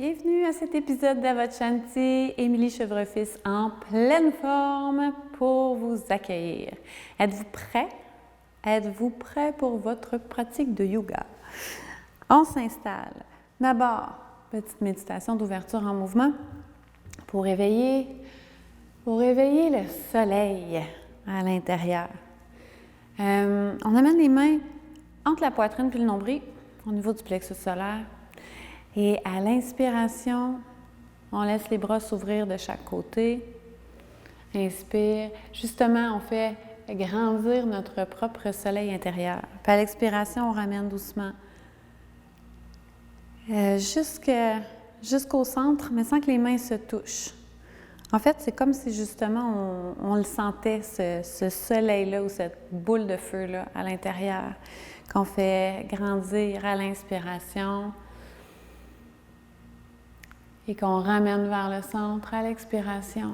Bienvenue à cet épisode d'Avachanti, Émilie Chevrefils en pleine forme pour vous accueillir. Êtes-vous prêt? Êtes-vous prêt pour votre pratique de yoga? On s'installe. D'abord, petite méditation d'ouverture en mouvement pour réveiller le soleil à l'intérieur. On amène les mains entre la poitrine et le nombril, au niveau du plexus solaire. Et à l'inspiration, on laisse les bras s'ouvrir de chaque côté. Inspire. Justement, on fait grandir notre propre soleil intérieur. Puis à l'expiration, on ramène doucement jusqu'au centre, mais sans que les mains se touchent. En fait, c'est comme si justement on le sentait, ce soleil-là ou cette boule de feu-là à l'intérieur, qu'on fait grandir à l'inspiration. Et qu'on ramène vers le centre à l'expiration.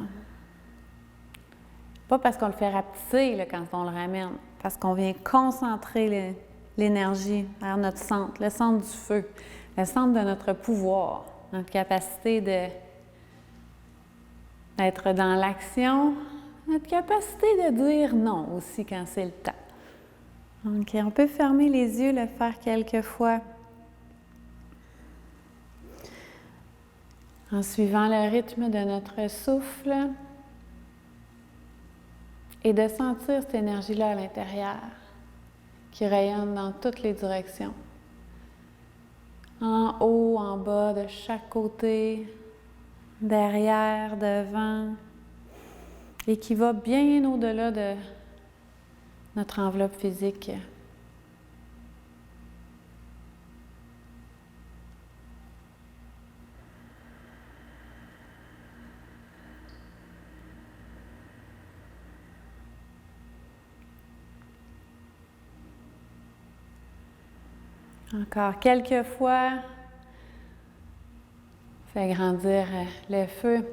Pas parce qu'on le fait rapetisser là, quand on le ramène, parce qu'on vient concentrer l'énergie vers notre centre, le centre du feu, le centre de notre pouvoir, notre capacité d'être dans l'action, notre capacité de dire non aussi quand c'est le temps. Donc, on peut fermer les yeux, le faire quelques fois. En suivant le rythme de notre souffle et de sentir cette énergie-là à l'intérieur qui rayonne dans toutes les directions. En haut, en bas, de chaque côté, derrière, devant, et qui va bien au-delà de notre enveloppe physique. Encore quelques fois, fait grandir le feu.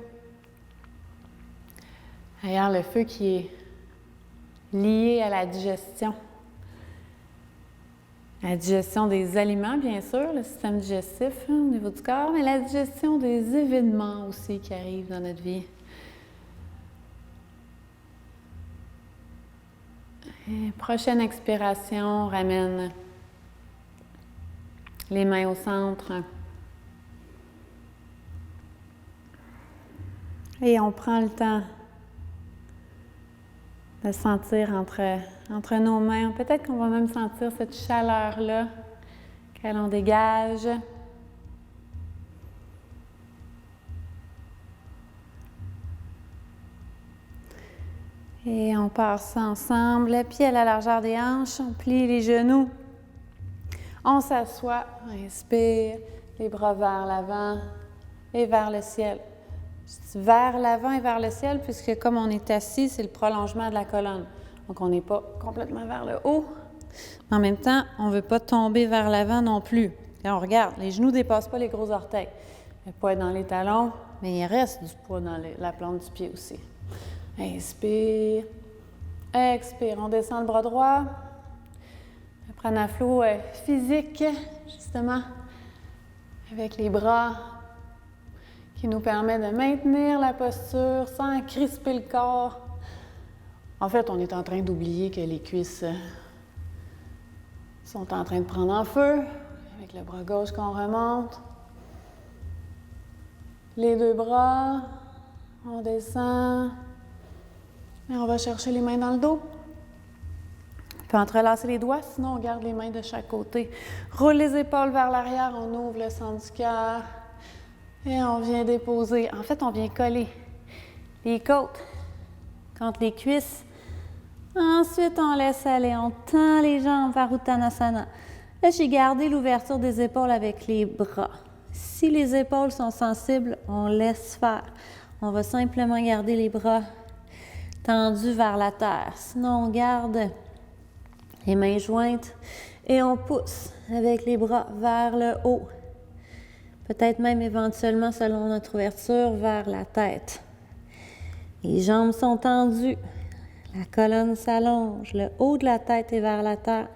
D'ailleurs, le feu qui est lié à la digestion. La digestion des aliments, bien sûr, le système digestif au niveau du corps, mais la digestion des événements aussi qui arrivent dans notre vie. Et prochaine expiration, on ramène les mains au centre. Et on prend le temps de sentir entre nos mains. Peut-être qu'on va même sentir cette chaleur-là que l'on dégage. Et on passe ça ensemble. Les pieds à la largeur des hanches. On plie les genoux. On s'assoit, on inspire, les bras vers l'avant et vers le ciel. Je dis vers l'avant et vers le ciel puisque comme on est assis, c'est le prolongement de la colonne. Donc on n'est pas complètement vers le haut. Mais en même temps, on ne veut pas tomber vers l'avant non plus. Et on regarde, les genoux ne dépassent pas les gros orteils. Le poids est dans les talons, mais il reste du poids dans la plante du pied aussi. Inspire, expire, on descend le bras droit. Prendre un flot physique, justement, avec les bras qui nous permet de maintenir la posture sans crisper le corps. En fait, on est en train d'oublier que les cuisses sont en train de prendre en feu, avec le bras gauche qu'on remonte. Les deux bras, on descend, et on va chercher les mains dans le dos. Puis entrelacer les doigts, sinon on garde les mains de chaque côté. Roule les épaules vers l'arrière, on ouvre le centre du cœur et on vient déposer. En fait, on vient coller les côtes contre les cuisses. Ensuite, on laisse aller, on tend les jambes vers Uttanasana. Là, j'ai gardé l'ouverture des épaules avec les bras. Si les épaules sont sensibles, on laisse faire. On va simplement garder les bras tendus vers la terre. Sinon, on garde les mains jointes et on pousse avec les bras vers le haut. Peut-être même éventuellement, selon notre ouverture, vers la tête. Les jambes sont tendues. La colonne s'allonge. Le haut de la tête est vers la terre.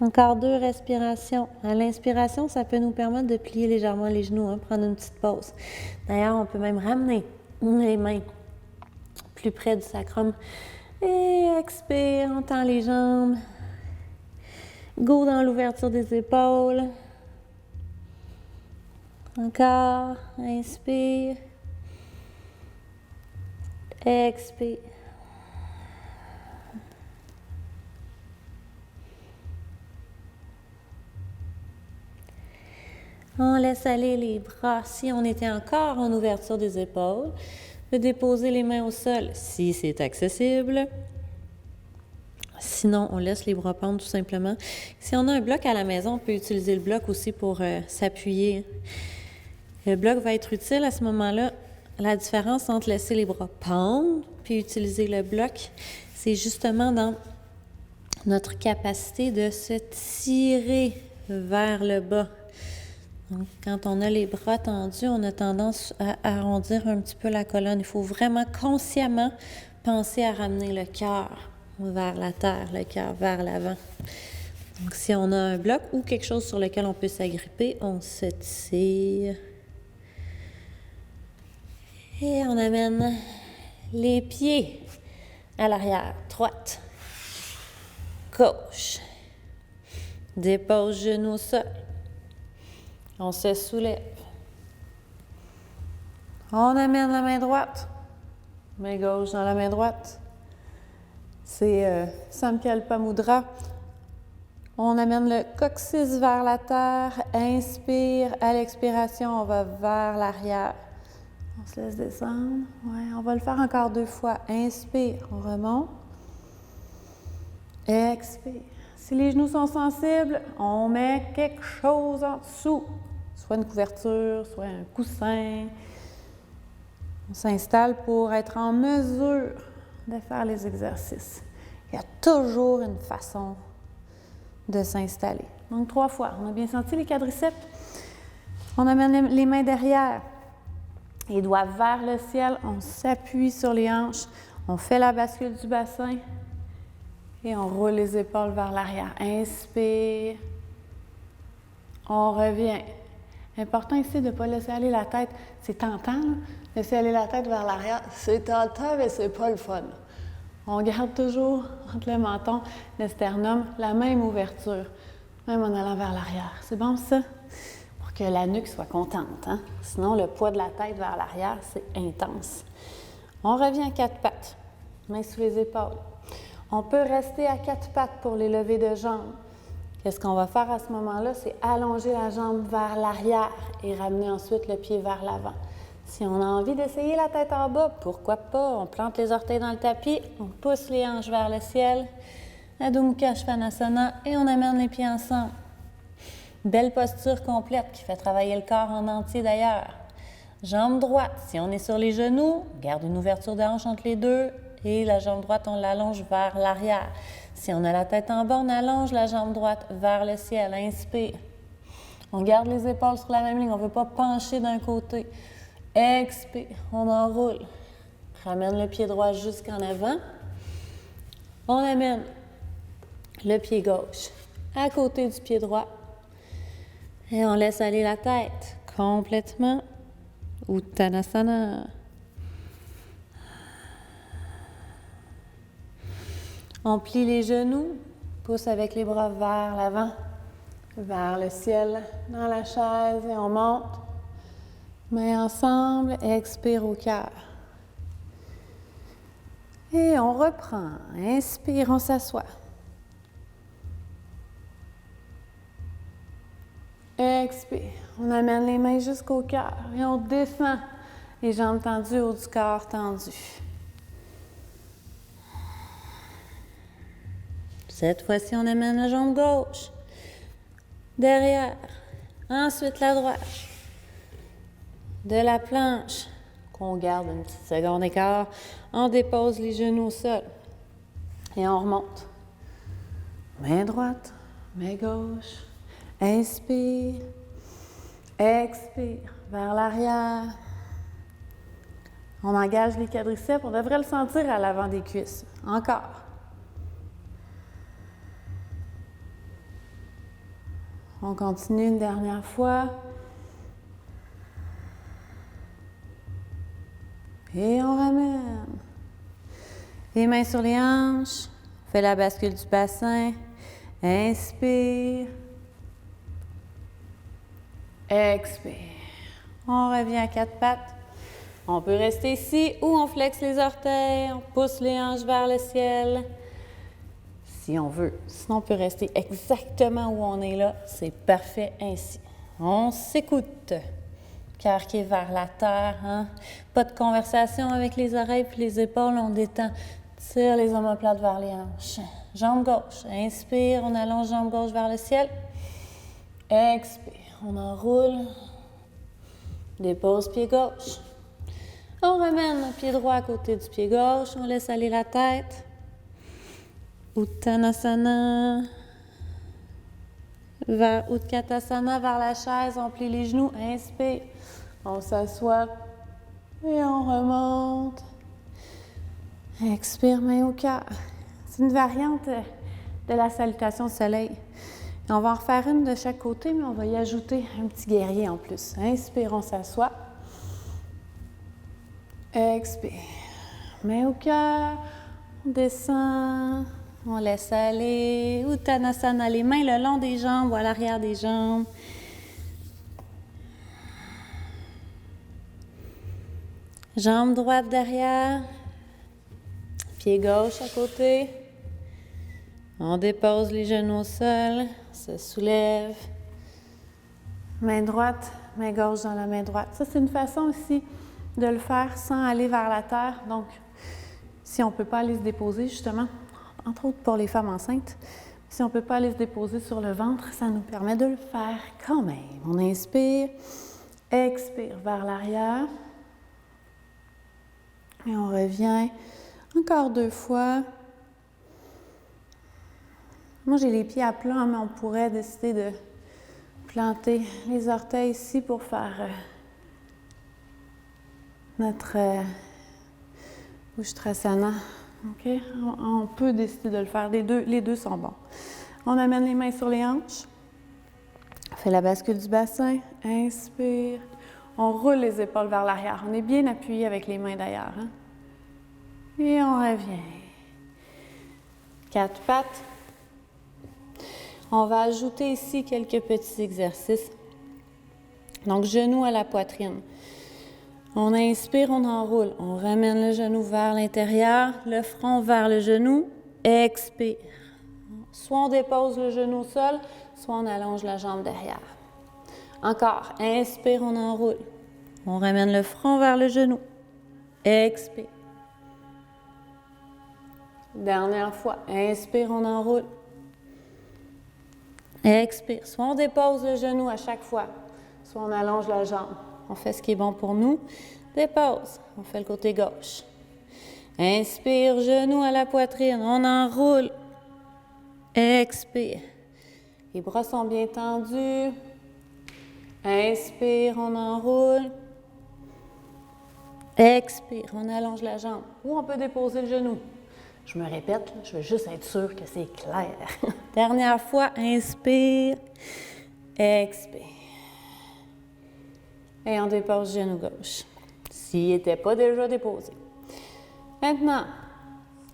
Encore 2 respirations. À l'inspiration, ça peut nous permettre de plier légèrement les genoux, hein, prendre une petite pause. D'ailleurs, on peut même ramener les mains plus près du sacrum. Et expire, on tend les jambes. Go dans l'ouverture des épaules. Encore, inspire. Expire. On laisse aller les bras. Si on était encore en ouverture des épaules, on peut déposer les mains au sol si c'est accessible. Sinon, on laisse les bras pendre tout simplement. Si on a un bloc à la maison, on peut utiliser le bloc aussi pour s'appuyer. Le bloc va être utile à ce moment-là. La différence entre laisser les bras pendre puis utiliser le bloc, c'est justement dans notre capacité de se tirer vers le bas. Donc, quand on a les bras tendus, on a tendance à arrondir un petit peu la colonne. Il faut vraiment consciemment penser à ramener le cœur vers la terre, le cœur vers l'avant. Donc, si on a un bloc ou quelque chose sur lequel on peut s'agripper, on se tire. Et on amène les pieds à l'arrière, droite, gauche. Dépose genoux au sol. On se soulève. On amène la main droite, main gauche dans la main droite. C'est Samkalpa Mudra. On amène le coccyx vers la terre. Inspire. À l'expiration, on va vers l'arrière. On se laisse descendre. Ouais, on va le faire encore 2 fois. Inspire. On remonte. Expire. Si les genoux sont sensibles, on met quelque chose en dessous. Soit une couverture, soit un coussin. On s'installe pour être en mesure de faire les exercices. Il y a toujours une façon de s'installer. Donc 3 fois. On a bien senti les quadriceps. On amène les mains derrière. Les doigts vers le ciel. On s'appuie sur les hanches. On fait la bascule du bassin. Et on roule les épaules vers l'arrière. Inspire. On revient. Important ici de ne pas laisser aller la tête. C'est tentant, là. Laisser aller la tête vers l'arrière. C'est tentant, mais c'est pas le fun. On garde toujours entre le menton, le sternum, la même ouverture, même en allant vers l'arrière. C'est bon ça? Pour que la nuque soit contente. Hein? Sinon, le poids de la tête vers l'arrière, c'est intense. On revient à 4 pattes, mains sous les épaules. On peut rester à 4 pattes pour les levées de jambes. Qu'est-ce qu'on va faire à ce moment-là? C'est allonger la jambe vers l'arrière et ramener ensuite le pied vers l'avant. Si on a envie d'essayer la tête en bas, pourquoi pas? On plante les orteils dans le tapis, on pousse les hanches vers le ciel, Adho Mukha Svanasana, et on amène les pieds ensemble. Belle posture complète qui fait travailler le corps en entier d'ailleurs. Jambe droite, si on est sur les genoux, garde une ouverture de hanche entre les deux. Et la jambe droite, on l'allonge vers l'arrière. Si on a la tête en bas, on allonge la jambe droite vers le ciel. Inspire. On garde les épaules sur la même ligne. On ne veut pas pencher d'un côté. Expire. On enroule. Ramène le pied droit jusqu'en avant. On amène le pied gauche à côté du pied droit. Et on laisse aller la tête complètement. Uttanasana. On plie les genoux, pousse avec les bras vers l'avant, vers le ciel, dans la chaise et on monte. Mains ensemble, expire au cœur. Et on reprend. Inspire, on s'assoit. Expire. On amène les mains jusqu'au cœur et on descend. Les jambes tendues, haut du corps tendu. Cette fois-ci, on amène la jambe gauche, derrière, ensuite la droite, de la planche, qu'on garde une petite seconde et quart, on dépose les genoux au sol et on remonte. Main droite, main gauche, inspire, expire, vers l'arrière. On engage les quadriceps, on devrait le sentir à l'avant des cuisses. Encore. On continue une dernière fois. Et on ramène. Les mains sur les hanches. On fait la bascule du bassin. Inspire. Expire. On revient à quatre pattes. On peut rester ici ou on flexe les orteils. On pousse les hanches vers le ciel. Si on veut. Sinon, on peut rester exactement où on est là. C'est parfait ainsi. On s'écoute. Cœur qui est vers la terre. Hein? Pas de conversation avec les oreilles puis les épaules. On détend. Tire les omoplates vers les hanches. Jambe gauche. Inspire. On allonge jambe gauche vers le ciel. Expire. On enroule. Dépose pied gauche. On ramène le pied droit à côté du pied gauche. On laisse aller la tête. Uttanasana. Vers Utkatasana, vers la chaise. On plie les genoux. Inspire. On s'assoit. Et on remonte. Expire, main au cœur. C'est une variante de la salutation au soleil. Et on va en refaire une de chaque côté, mais on va y ajouter un petit guerrier en plus. Inspire, on s'assoit. Expire. Main au cœur. On descend. On laisse aller. Uttanasana, les mains le long des jambes ou à l'arrière des jambes. Jambe droite derrière. Pied gauche à côté. On dépose les genoux au sol. Se soulève. Main droite, main gauche dans la main droite. Ça, c'est une façon aussi de le faire sans aller vers la terre. Donc, si on ne peut pas aller se déposer, justement, entre autres pour les femmes enceintes, si on ne peut pas aller se déposer sur le ventre, ça nous permet de le faire quand même. On inspire, expire vers l'arrière. Et on revient encore 2 fois. Moi, j'ai les pieds à plat, mais on pourrait décider de planter les orteils ici pour faire notre Ustrasana. OK? On peut décider de le faire. Les deux sont bons. On amène les mains sur les hanches. On fait la bascule du bassin. Inspire. On roule les épaules vers l'arrière. On est bien appuyé avec les mains d'ailleurs. Hein? Et on revient. 4 pattes. On va ajouter ici quelques petits exercices. Donc, genou à la poitrine. On inspire, on enroule. On ramène le genou vers l'intérieur, le front vers le genou. Expire. Soit on dépose le genou au sol, soit on allonge la jambe derrière. Encore. Inspire, on enroule. On ramène le front vers le genou. Expire. Dernière fois. Inspire, on enroule. Expire. Soit on dépose le genou à chaque fois, soit on allonge la jambe. On fait ce qui est bon pour nous. Dépose. On fait le côté gauche. Inspire, genou à la poitrine. On enroule. Expire. Les bras sont bien tendus. Inspire, on enroule. Expire, on allonge la jambe. Ou on peut déposer le genou. Je me répète, je veux juste être sûre que c'est clair. Dernière fois, inspire, expire. Et on dépose le genou gauche, s'il n'était pas déjà déposé. Maintenant,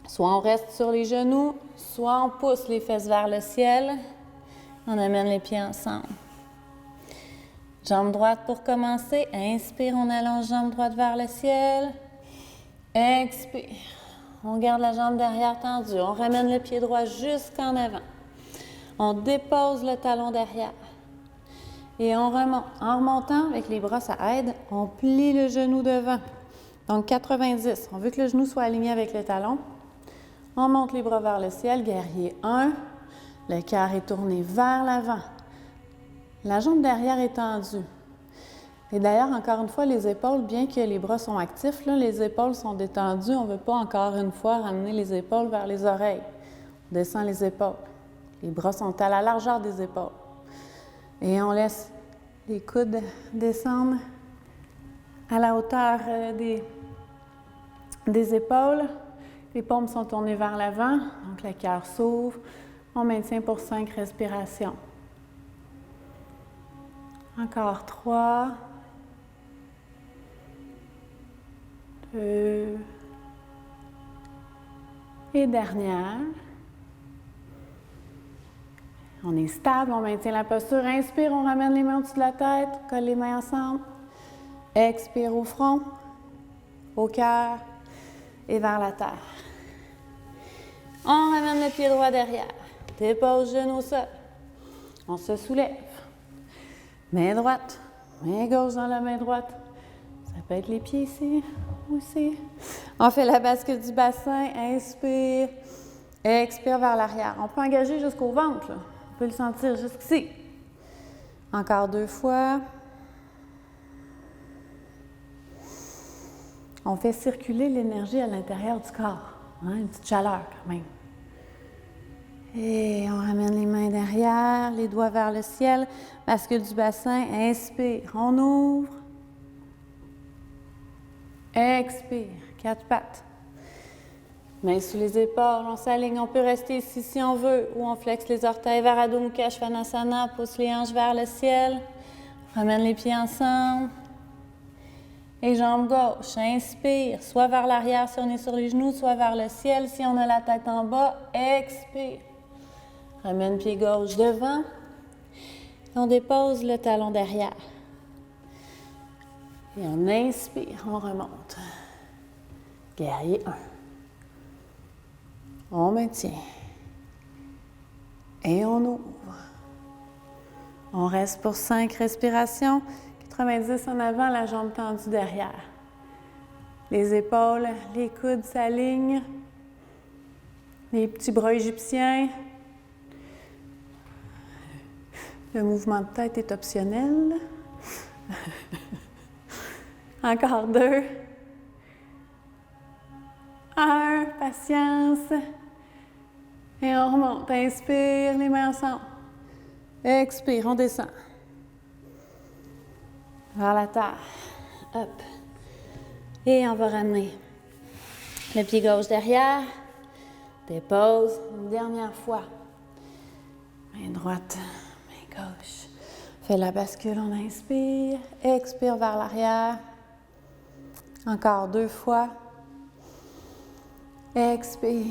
soit on reste sur les genoux, soit on pousse les fesses vers le ciel. On amène les pieds ensemble. Jambe droite pour commencer. Inspire, on allonge jambe droite vers le ciel. Expire. On garde la jambe derrière tendue. On ramène le pied droit jusqu'en avant. On dépose le talon derrière. Et on remonte. En remontant, avec les bras, ça aide. On plie le genou devant. Donc 90. On veut que le genou soit aligné avec le talon. On monte les bras vers le ciel. Guerrier 1. Le cœur est tourné vers l'avant. La jambe derrière est tendue. Et d'ailleurs, encore une fois, les épaules, bien que les bras sont actifs, là, les épaules sont détendues. On ne veut pas encore une fois ramener les épaules vers les oreilles. On descend les épaules. Les bras sont à la largeur des épaules. Et on laisse les coudes descendre à la hauteur des épaules. Les paumes sont tournées vers l'avant, donc le cœur s'ouvre. On maintient pour 5 respirations. Encore 3, 2, et dernière. On est stable, on maintient la posture. Inspire, on ramène les mains au-dessus de la tête, colle les mains ensemble. Expire au front, au cœur et vers la terre. On ramène le pied droit derrière. Dépose genou au sol. On se soulève. Main droite, main gauche dans la main droite. Ça peut être les pieds ici ou ici. On fait la bascule du bassin. Inspire. Expire vers l'arrière. On peut engager jusqu'au ventre. Là. On peut le sentir jusqu'ici. Encore 2 fois. On fait circuler l'énergie à l'intérieur du corps. Hein, une petite chaleur quand même. Et on ramène les mains derrière, les doigts vers le ciel. Bascule du bassin. Inspire. On ouvre. Expire. 4 pattes. Mains sous les épaules. On s'aligne. On peut rester ici si on veut. Ou on flexe les orteils vers Adho Mukha Svanasana. Pousse les hanches vers le ciel. Ramène les pieds ensemble. Et jambes gauche, inspire, soit vers l'arrière si on est sur les genoux, soit vers le ciel si on a la tête en bas. Expire. Ramène pied gauche devant. On dépose le talon derrière. Et on inspire, on remonte. Guerrier 1. On maintient. Et on ouvre. On reste pour 5 respirations. 90 en avant, la jambe tendue derrière. Les épaules, les coudes s'alignent. Les petits bras égyptiens. Le mouvement de tête est optionnel. Encore 2. 1, patience. Et on remonte. Inspire, les mains ensemble. Expire, on descend. Vers la terre. Hop. Et on va ramener le pied gauche derrière. Dépose. Une dernière fois. Main droite, main gauche. Fais la bascule, on inspire. Expire vers l'arrière. Encore 2 fois. Expire.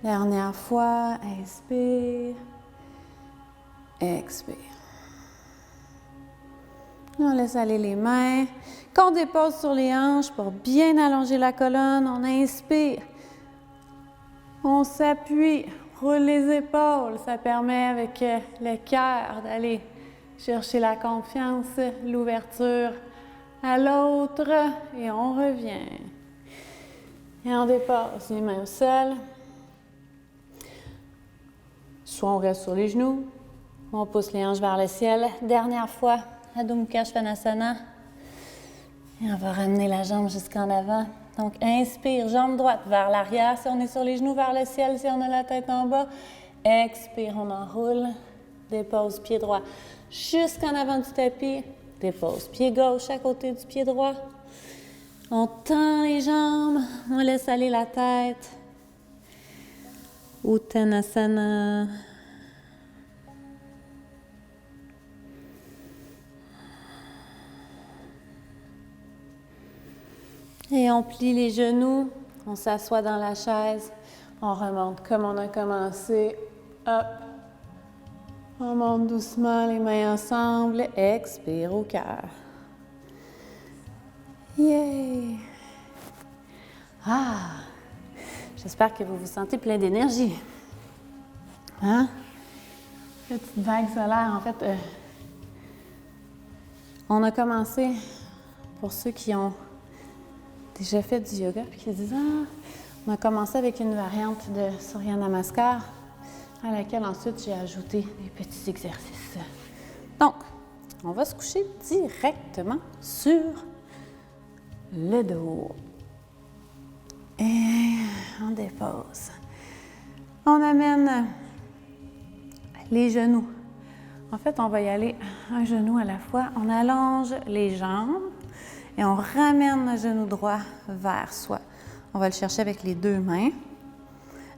Dernière fois. Inspire. Expire. On laisse aller les mains. Qu'on dépose sur les hanches pour bien allonger la colonne. On inspire. On s'appuie. Roule les épaules. Ça permet avec le cœur d'aller chercher la confiance, l'ouverture à l'autre. Et on revient. Et on dépose les mains au sol. Soit on reste sur les genoux. On pousse les hanches vers le ciel. Dernière fois. Adho Mukha Svanasana. Et on va ramener la jambe jusqu'en avant. Donc, inspire, jambe droite vers l'arrière. Si on est sur les genoux, vers le ciel. Si on a la tête en bas. Expire, on enroule. Dépose pied droit jusqu'en avant du tapis. Dépose pied gauche à côté du pied droit. On tend les jambes. On laisse aller la tête. Uttanasana. Et on plie les genoux, on s'assoit dans la chaise, on remonte comme on a commencé. Hop. On monte doucement, les mains ensemble. Expire au cœur. Yeah! Ah! J'espère que vous vous sentez plein d'énergie. Hein? Petite vague solaire, en fait. On a commencé, pour ceux qui ont déjà fait du yoga puis qui disent « Ah! » On a commencé avec une variante de Surya Namaskar à laquelle ensuite j'ai ajouté des petits exercices. Donc, on va se coucher directement sur le dos. Et on dépose. On amène les genoux. En fait, on va y aller un genou à la fois. On allonge les jambes. Et on ramène le genou droit vers soi. On va le chercher avec les 2 mains.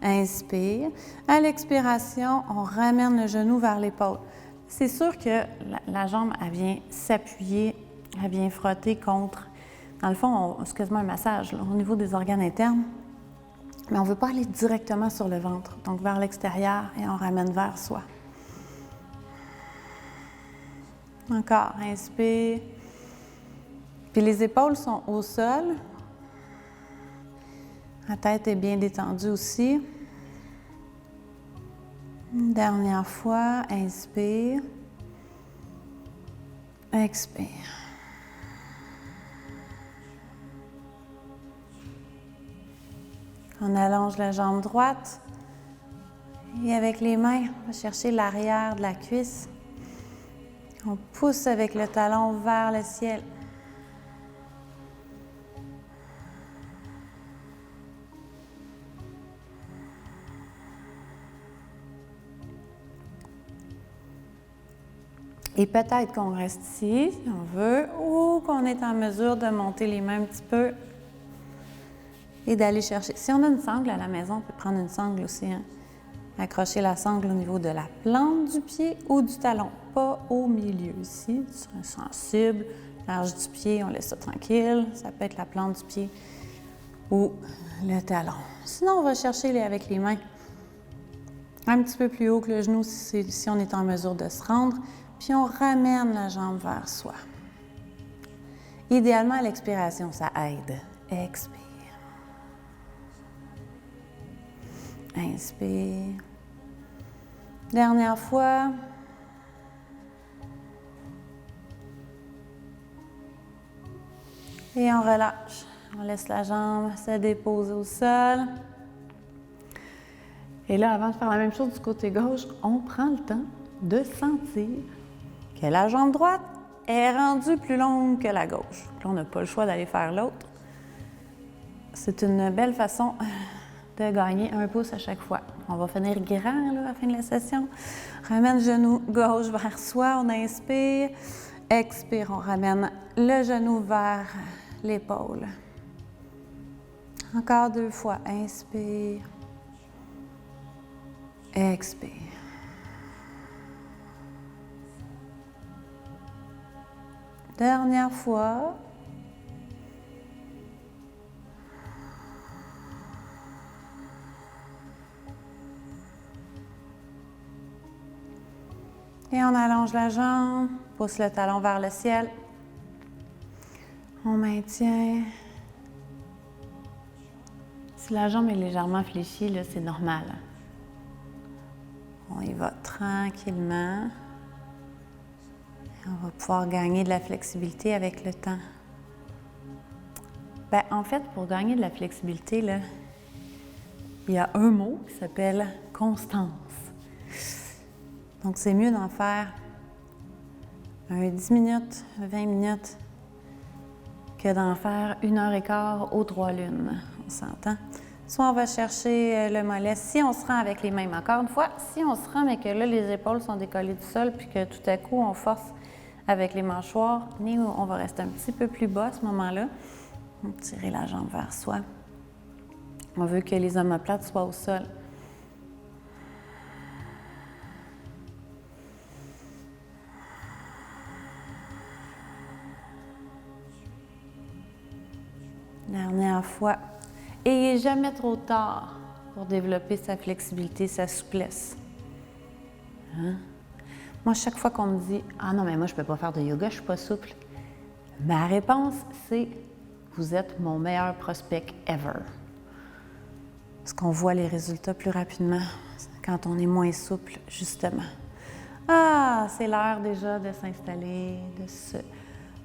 Inspire. À l'expiration, on ramène le genou vers l'épaule. C'est sûr que la jambe, elle vient s'appuyer, elle vient frotter contre. Dans le fond, c'est quasiment un massage là, au niveau des organes internes. Mais on ne veut pas aller directement sur le ventre, donc vers l'extérieur et on ramène vers soi. Encore, inspire. Puis les épaules sont au sol. La tête est bien détendue aussi. Une dernière fois, inspire. Expire. On allonge la jambe droite et avec les mains, on va chercher l'arrière de la cuisse. On pousse avec le talon vers le ciel. Et peut-être qu'on reste ici, si on veut, ou qu'on est en mesure de monter les mains un petit peu et d'aller chercher. Si on a une sangle à la maison, on peut prendre une sangle aussi. Hein? Accrocher la sangle au niveau de la plante du pied ou du talon, pas au milieu ici. C'est sensible, l'arche du pied, on laisse ça tranquille. Ça peut être la plante du pied ou le talon. Sinon, on va chercher avec les mains un petit peu plus haut que le genou si on est en mesure de se rendre. Puis on ramène la jambe vers soi. Idéalement, à l'expiration, ça aide. Expire. Inspire. Dernière fois. Et on relâche. On laisse la jambe se déposer au sol. Et là, avant de faire la même chose du côté gauche, on prend le temps de sentir que la jambe droite est rendue plus longue que la gauche. Là, on n'a pas le choix d'aller faire l'autre. C'est une belle façon de gagner un pouce à chaque fois. On va finir grand là, à la fin de la session. Ramène le genou gauche vers soi, on inspire. Expire, on ramène le genou vers l'épaule. Encore 2 fois, inspire. Expire. Dernière fois. Et on allonge la jambe, pousse le talon vers le ciel. On maintient. Si la jambe est légèrement fléchie, là, c'est normal. On y va tranquillement. On va pouvoir gagner de la flexibilité avec le temps. Bien, en fait, pour gagner de la flexibilité, là, il y a un mot qui s'appelle constance. Donc, c'est mieux d'en faire 10 minutes, 20 minutes, que d'en faire 1h15 aux 3 lunes. On s'entend? Soit on va chercher le mollet, si on se rend avec les mêmes. Encore une fois, si on se rend, mais que là, les épaules sont décollées du sol, puis que tout à coup, on force avec les mâchoires, mais on va rester un petit peu plus bas à ce moment-là. On va tirer la jambe vers soi. On veut que les omoplates soient au sol. Dernière fois. Et il n'est jamais trop tard pour développer sa flexibilité, sa souplesse. Hein? Moi, chaque fois qu'on me dit « Ah non, mais moi, je ne peux pas faire de yoga, je ne suis pas souple », ma réponse, c'est « Vous êtes mon meilleur prospect ever ». Parce qu'on voit les résultats plus rapidement quand on est moins souple, justement. Ah, c'est l'heure déjà de s'installer,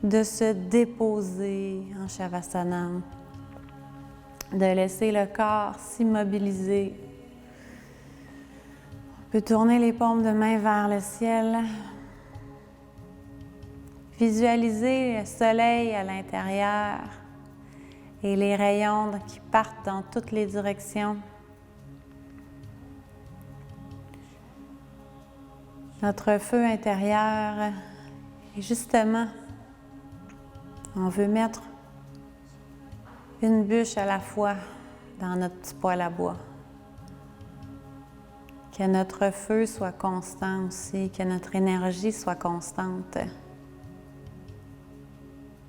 de se déposer en Shavasana, de laisser le corps s'immobiliser. On peut tourner les paumes de main vers le ciel. Visualiser le soleil à l'intérieur et les rayons qui partent dans toutes les directions. Notre feu intérieur, et justement, on veut mettre une bûche à la fois dans notre petit poêle à bois. Que notre feu soit constant aussi, que notre énergie soit constante.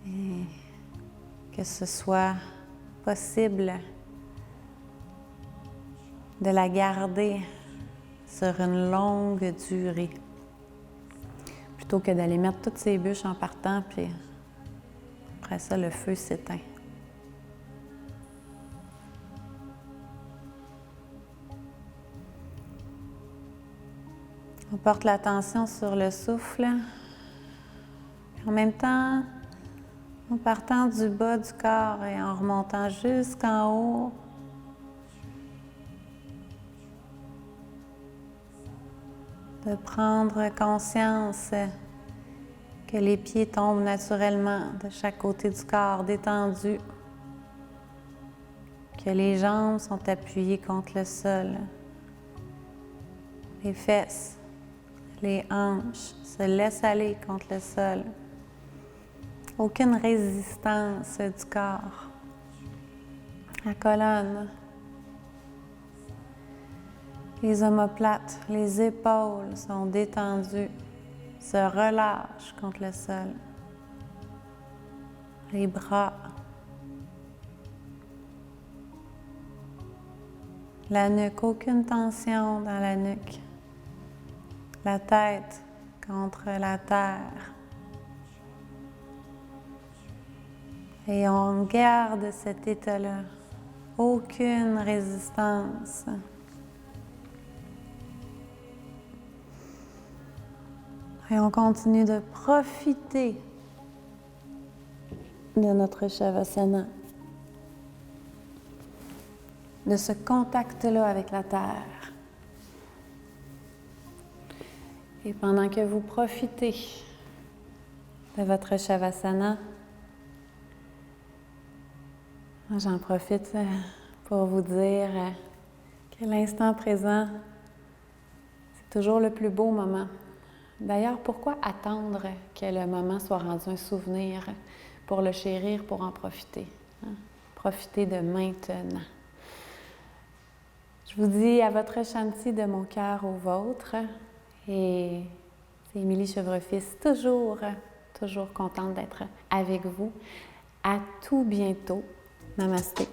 Et que ce soit possible de la garder sur une longue durée, plutôt que d'aller mettre toutes ces bûches en partant, puis après ça, le feu s'éteint. On porte l'attention sur le souffle. En même temps, en partant du bas du corps et en remontant jusqu'en haut, de prendre conscience que les pieds tombent naturellement de chaque côté du corps, détendus, que les jambes sont appuyées contre le sol, les fesses, les hanches se laissent aller contre le sol. Aucune résistance du corps. La colonne, les omoplates, les épaules sont détendues, se relâchent contre le sol. Les bras, la nuque, aucune tension dans la nuque. La tête contre la terre. Et on garde cet état-là. Aucune résistance. Et on continue de profiter de notre Shavasana, de ce contact-là avec la terre. Et pendant que vous profitez de votre Shavasana, j'en profite pour vous dire que l'instant présent, c'est toujours le plus beau moment. D'ailleurs, pourquoi attendre que le moment soit rendu un souvenir pour le chérir, pour en profiter? Profiter de maintenant. Je vous dis à votre Shanti de mon cœur au vôtre. Et c'est Émilie Chevrefils, toujours contente d'être avec vous. À tout bientôt. Namasté.